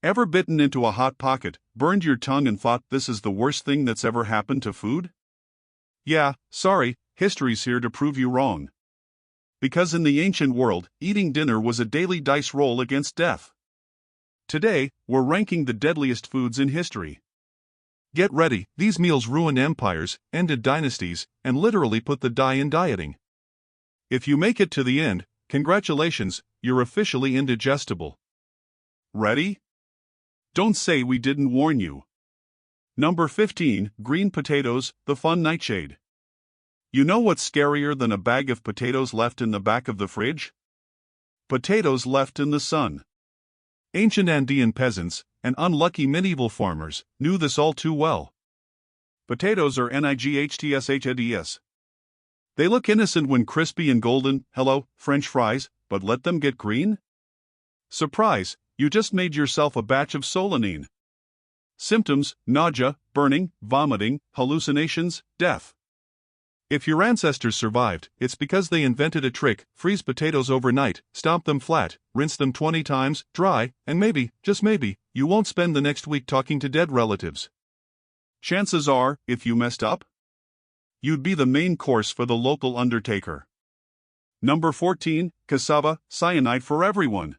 Ever bitten into a hot pocket, burned your tongue and thought this is the worst thing that's ever happened to food? Yeah, sorry, history's here to prove you wrong. Because in the ancient world, eating dinner was a daily dice roll against death. Today, we're ranking the deadliest foods in history. Get ready, these meals ruined empires, ended dynasties, and literally put the die in dieting. If you make it to the end, congratulations, you're officially indigestible. Ready? Don't say we didn't warn you. Number 15, green potatoes, the fun nightshade. You know what's scarier than a bag of potatoes left in the back of the fridge? Potatoes left in the sun. Ancient Andean peasants, and unlucky medieval farmers, knew this all too well. Potatoes are nights. They look innocent when crispy and golden, hello, French fries, but let them get green? Surprise, you just made yourself a batch of solanine. Symptoms: nausea, burning, vomiting, hallucinations, death. If your ancestors survived, it's because they invented a trick: freeze potatoes overnight, stomp them flat, rinse them 20 times, dry, and maybe, just maybe, you won't spend the next week talking to dead relatives. Chances are, if you messed up, you'd be the main course for the local undertaker. Number 14, cassava, cyanide for everyone.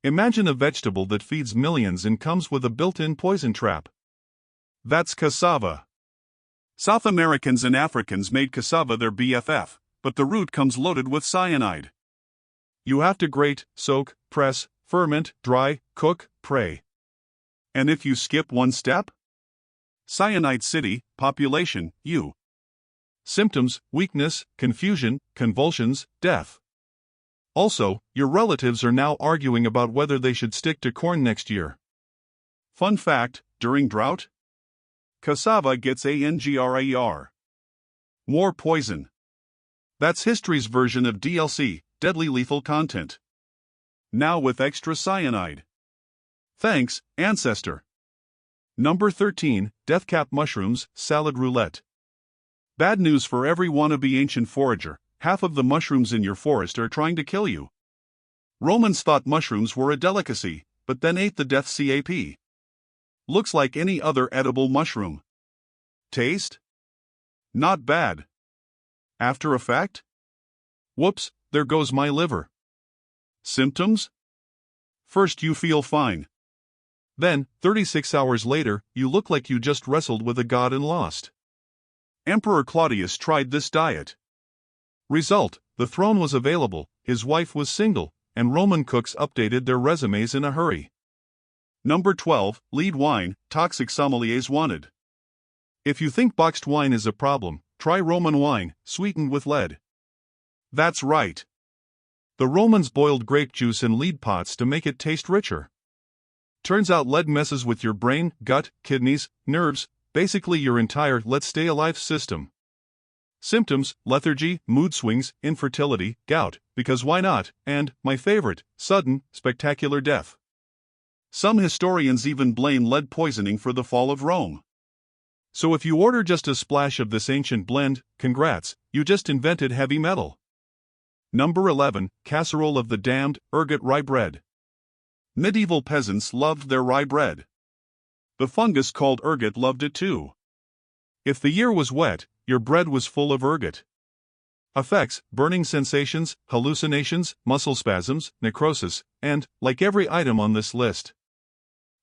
Imagine a vegetable that feeds millions and comes with a built-in poison trap. That's cassava. South Americans and Africans made cassava their BFF, but the root comes loaded with cyanide. You have to grate, soak, press, ferment, dry, cook, pray. And if you skip one step? Cyanide city, population, U. Symptoms: weakness, confusion, convulsions, death. Also, your relatives are now arguing about whether they should stick to corn next year. Fun fact: during drought, cassava gets ANGRAER. More poison. That's history's version of DLC, deadly lethal content. Now with extra cyanide. Thanks, ancestor. Number 13, deathcap mushrooms, salad roulette. Bad news for every wannabe ancient forager: half of the mushrooms in your forest are trying to kill you. Romans thought mushrooms were a delicacy, but then ate the death cap. Looks like any other edible mushroom. Taste? Not bad. After effect? Whoops, there goes my liver. Symptoms? First you feel fine. Then, 36 hours later, you look like you just wrestled with a god and lost. Emperor Claudius tried this diet. Result: the throne was available, his wife was single, and Roman cooks updated their resumes in a hurry. Number 12, lead wine, toxic sommeliers wanted. If you think boxed wine is a problem, try Roman wine, sweetened with lead. That's right. The Romans boiled grape juice in lead pots to make it taste richer. Turns out lead messes with your brain, gut, kidneys, nerves, basically your entire let's stay alive system. Symptoms: lethargy, mood swings, infertility, gout, because why not, and, my favorite, sudden, spectacular death. Some historians even blame lead poisoning for the fall of Rome. So if you order just a splash of this ancient blend, congrats, you just invented heavy metal. Number 11, casserole of the damned, ergot rye bread. Medieval peasants loved their rye bread. The fungus called ergot loved it too. If the year was wet, your bread was full of ergot. Effects: burning sensations, hallucinations, muscle spasms, necrosis, and, like every item on this list,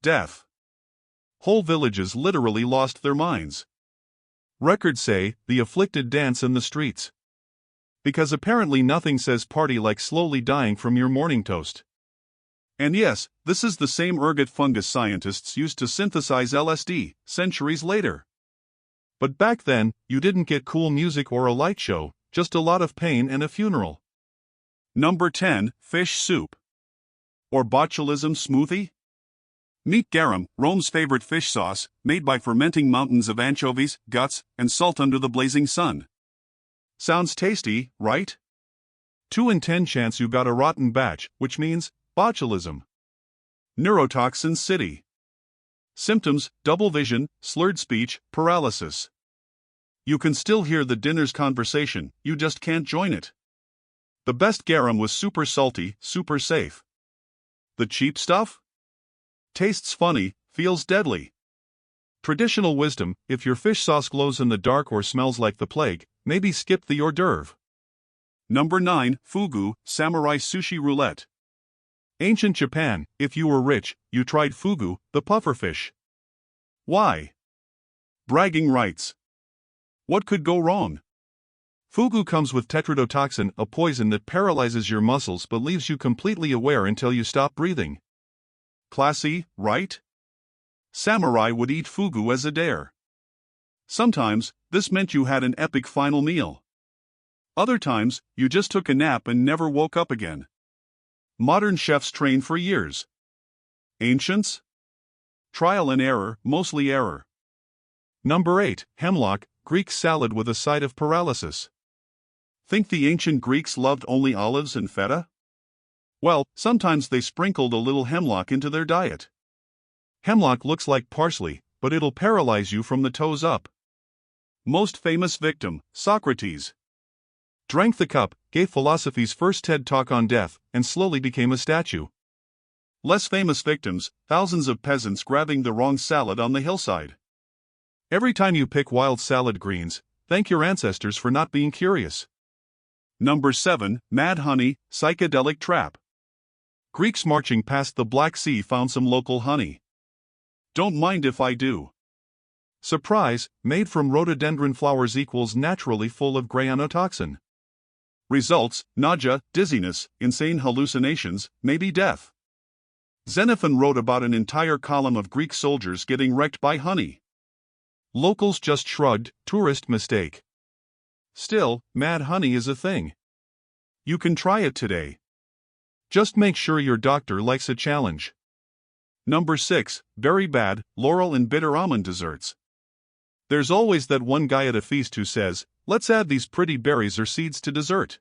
death. Whole villages literally lost their minds. Records say, the afflicted dance in the streets. Because apparently nothing says party like slowly dying from your morning toast. And yes, this is the same ergot fungus scientists used to synthesize LSD, centuries later. But back then, you didn't get cool music or a light show, just a lot of pain and a funeral. Number 10, fish soup. Or botulism smoothie? Meet garum, Rome's favorite fish sauce, made by fermenting mountains of anchovies, guts, and salt under the blazing sun. Sounds tasty, right? 2 in 10 chance you got a rotten batch, which means botulism. Neurotoxin city. Symptoms: double vision, slurred speech, paralysis. You can still hear the dinner's conversation, you just can't join it. The best garum was super salty, super safe. The cheap stuff? Tastes funny, feels deadly. Traditional wisdom: if your fish sauce glows in the dark or smells like the plague, maybe skip the hors d'oeuvre. Number 9. Fugu, Samurai Sushi Roulette. Ancient Japan: if you were rich, you tried fugu, the pufferfish. Why? Bragging rights. What could go wrong? Fugu comes with tetrodotoxin, a poison that paralyzes your muscles but leaves you completely aware until you stop breathing. Classy, right? Samurai would eat fugu as a dare. Sometimes, this meant you had an epic final meal. Other times, you just took a nap and never woke up again. Modern chefs train for years. Ancients? Trial and error, mostly error. Number 8. Hemlock, Greek salad with a side of paralysis. Think the ancient Greeks loved only olives and feta? Well, sometimes they sprinkled a little hemlock into their diet. Hemlock looks like parsley, but it'll paralyze you from the toes up. Most famous victim, Socrates. Drank the cup, gave philosophy's first TED Talk on death, and slowly became a statue. Less famous victims, thousands of peasants grabbing the wrong salad on the hillside. Every time you pick wild salad greens, thank your ancestors for not being curious. Number 7. Mad honey, psychedelic trap. Greeks marching past the Black Sea found some local honey. Don't mind if I do. Surprise, made from rhododendron flowers equals naturally full of granotoxin. Results: nausea, dizziness, insane hallucinations, maybe death. Xenophon wrote about an entire column of Greek soldiers getting wrecked by honey. Locals just shrugged, tourist mistake. Still, mad honey is a thing. You can try it today. Just make sure your doctor likes a challenge. Number 6. Very bad, laurel and bitter almond desserts. There's always that one guy at a feast who says, let's add these pretty berries or seeds to dessert.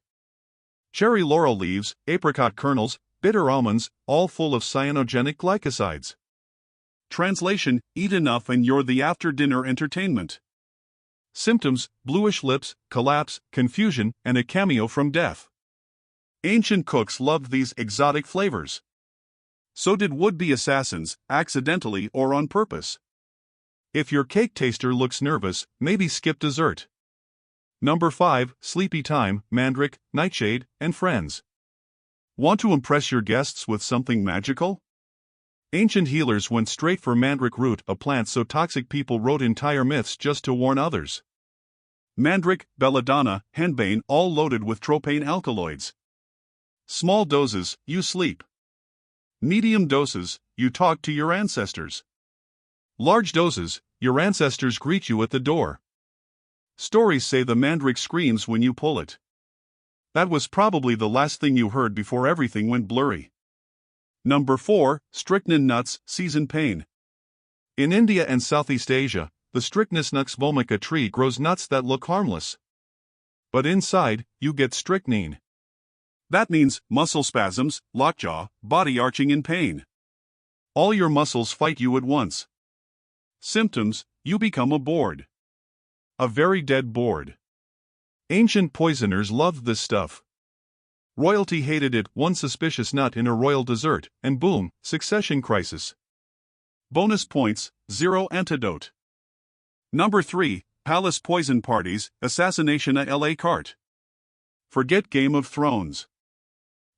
Cherry laurel leaves, apricot kernels, bitter almonds, all full of cyanogenic glycosides. Translation: eat enough and you're the after-dinner entertainment. Symptoms: bluish lips, collapse, confusion, and a cameo from death. Ancient cooks loved these exotic flavors. So did would-be assassins, accidentally or on purpose. If your cake taster looks nervous, maybe skip dessert. Number 5. Sleepy time, mandrake, nightshade, and friends. Want to impress your guests with something magical? Ancient healers went straight for mandrake root, a plant so toxic people wrote entire myths just to warn others. Mandrake, belladonna, henbane, all loaded with tropane alkaloids. Small doses, you sleep. Medium doses, you talk to your ancestors. Large doses, your ancestors greet you at the door. Stories say the mandrake screams when you pull it. That was probably the last thing you heard before everything went blurry. Number 4. Strychnine nuts, season pain. In India and Southeast Asia, the Strychnus nux vomica tree grows nuts that look harmless. But inside, you get strychnine. That means muscle spasms, lockjaw, body arching in pain. All your muscles fight you at once. Symptoms: you become a board. A very dead board. Ancient poisoners loved this stuff. Royalty hated it, one suspicious nut in a royal dessert, and boom, succession crisis. Bonus points, 0 antidote. Number 3. Palace poison parties, assassination à la carte. Forget Game of Thrones.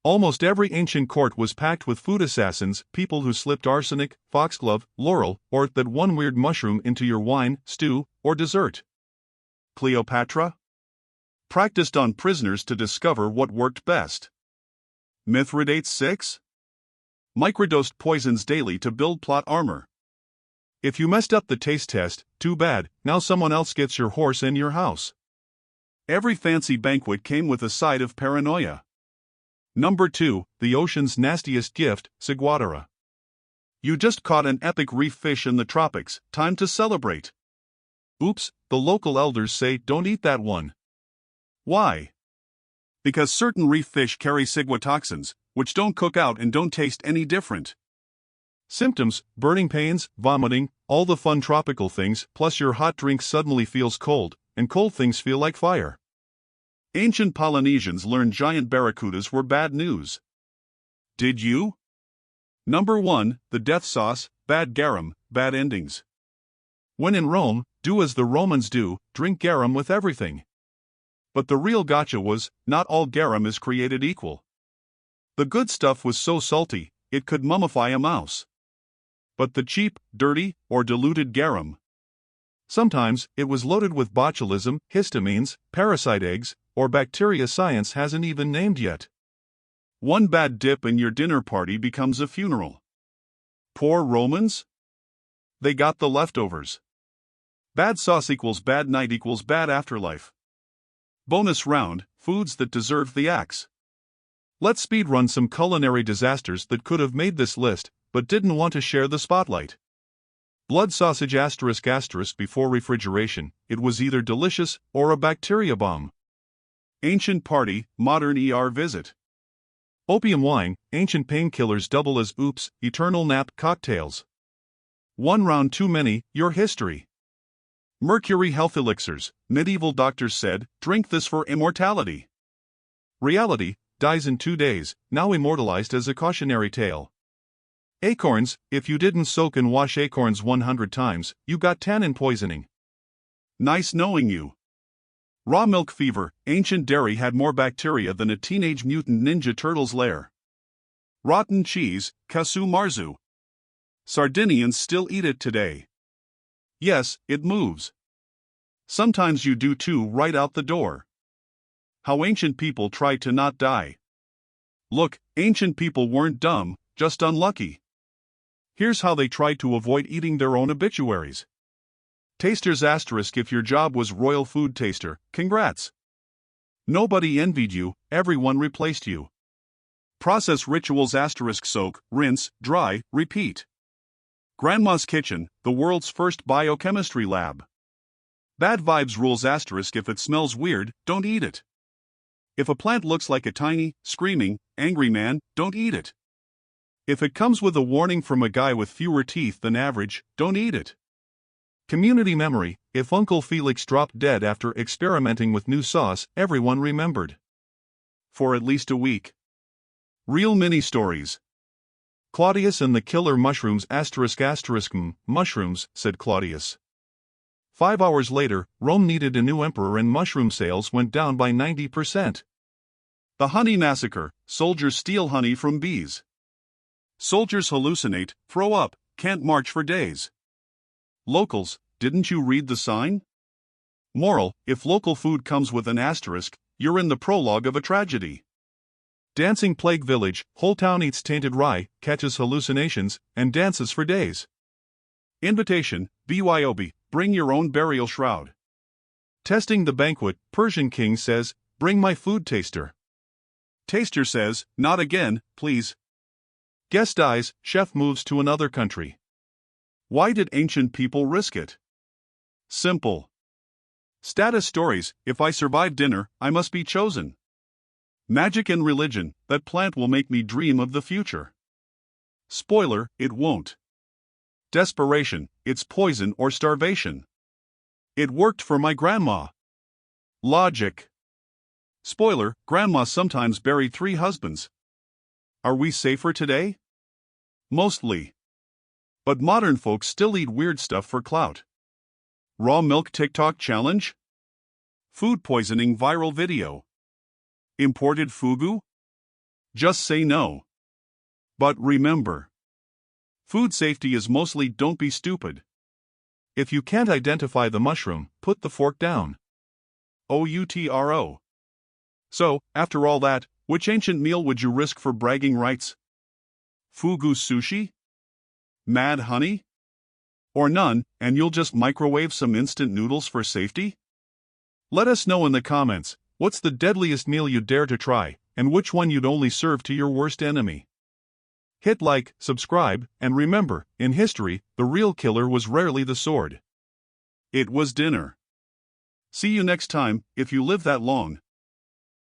Almost every ancient court was packed with food assassins, people who slipped arsenic, foxglove, laurel, or that one weird mushroom into your wine, stew, or dessert. Cleopatra? Practiced on prisoners to discover what worked best. Mithridates 6? Microdosed poisons daily to build plot armor. If you messed up the taste test, too bad, now someone else gets your horse in your house. Every fancy banquet came with a side of paranoia. Number 2. The ocean's nastiest gift, ciguatera. You just caught an epic reef fish in the tropics, time to celebrate. Oops, the local elders say don't eat that one. Why? Because certain reef fish carry ciguatoxins, which don't cook out and don't taste any different. Symptoms: burning pains, vomiting, all the fun tropical things, plus your hot drink suddenly feels cold, and cold things feel like fire. Ancient Polynesians learned giant barracudas were bad news. Did you? Number 1, the death sauce, bad garum, bad endings. When in Rome, do as the Romans do, drink garum with everything. But the real gotcha was, not all garum is created equal. The good stuff was so salty, it could mummify a mouse. But the cheap, dirty, or diluted garum. Sometimes, it was loaded with botulism, histamines, parasite eggs, or bacteria science hasn't even named yet. One bad dip in your dinner party becomes a funeral. Poor Romans? They got the leftovers. Bad sauce equals bad night equals bad afterlife. Bonus round, foods that deserve the axe. Let's speedrun some culinary disasters that could have made this list, but didn't want to share the spotlight. Blood sausage *** before refrigeration, it was either delicious or a bacteria bomb. Ancient party, modern ER visit. Opium wine, ancient painkillers double as oops, eternal nap cocktails. One round too many, your history. Mercury health elixirs, medieval doctors said, drink this for immortality. Reality, dies in 2 days, now immortalized as a cautionary tale. Acorns, if you didn't soak and wash acorns 100 times, you got tannin poisoning. Nice knowing you. Raw milk fever, ancient dairy had more bacteria than a Teenage Mutant Ninja Turtles lair. Rotten cheese, casu marzu. Sardinians still eat it today. Yes, it moves. Sometimes you do too right out the door. How ancient people tried to not die. Look, ancient people weren't dumb, just unlucky. Here's how they tried to avoid eating their own obituaries. Tasters * if your job was royal food taster, congrats. Nobody envied you, everyone replaced you. Process rituals * soak, rinse, dry, repeat. Grandma's kitchen, the world's first biochemistry lab. Bad vibes rules * if it smells weird, don't eat it. If a plant looks like a tiny, screaming, angry man, don't eat it. If it comes with a warning from a guy with fewer teeth than average, don't eat it. Community memory, if Uncle Felix dropped dead after experimenting with new sauce, everyone remembered. For at least a week. Real mini stories. Claudius and the killer mushrooms ***, mushrooms, said Claudius. 5 hours later, Rome needed a new emperor and mushroom sales went down by 90%. The honey massacre, soldiers steal honey from bees. Soldiers hallucinate, throw up, can't march for days. Locals, didn't you read the sign? Moral, if local food comes with an asterisk, you're in the prologue of a tragedy. Dancing plague village, whole town eats tainted rye, catches hallucinations, and dances for days. Invitation, BYOB, bring your own burial shroud. Testing the banquet, Persian king says, bring my food taster. Taster says, not again, please. Guest dies, chef moves to another country. Why did ancient people risk it? Simple. Status stories, if I survive dinner, I must be chosen. Magic and religion, that plant will make me dream of the future. Spoiler, it won't. Desperation, it's poison or starvation. It worked for my grandma. Logic. Spoiler, grandma sometimes buried 3 husbands. Are we safer today? Mostly. But modern folks still eat weird stuff for clout. Raw milk TikTok challenge? Food poisoning viral video. Imported fugu? Just say no. But remember, food safety is mostly don't be stupid. If you can't identify the mushroom, put the fork down. OUTRO. So, after all that, which ancient meal would you risk for bragging rights? Fugu sushi? Mad honey? Or none, and you'll just microwave some instant noodles for safety? Let us know in the comments, what's the deadliest meal you'd dare to try, and which one you'd only serve to your worst enemy? Hit like, subscribe, and remember, in history, the real killer was rarely the sword. It was dinner. See you next time, if you live that long.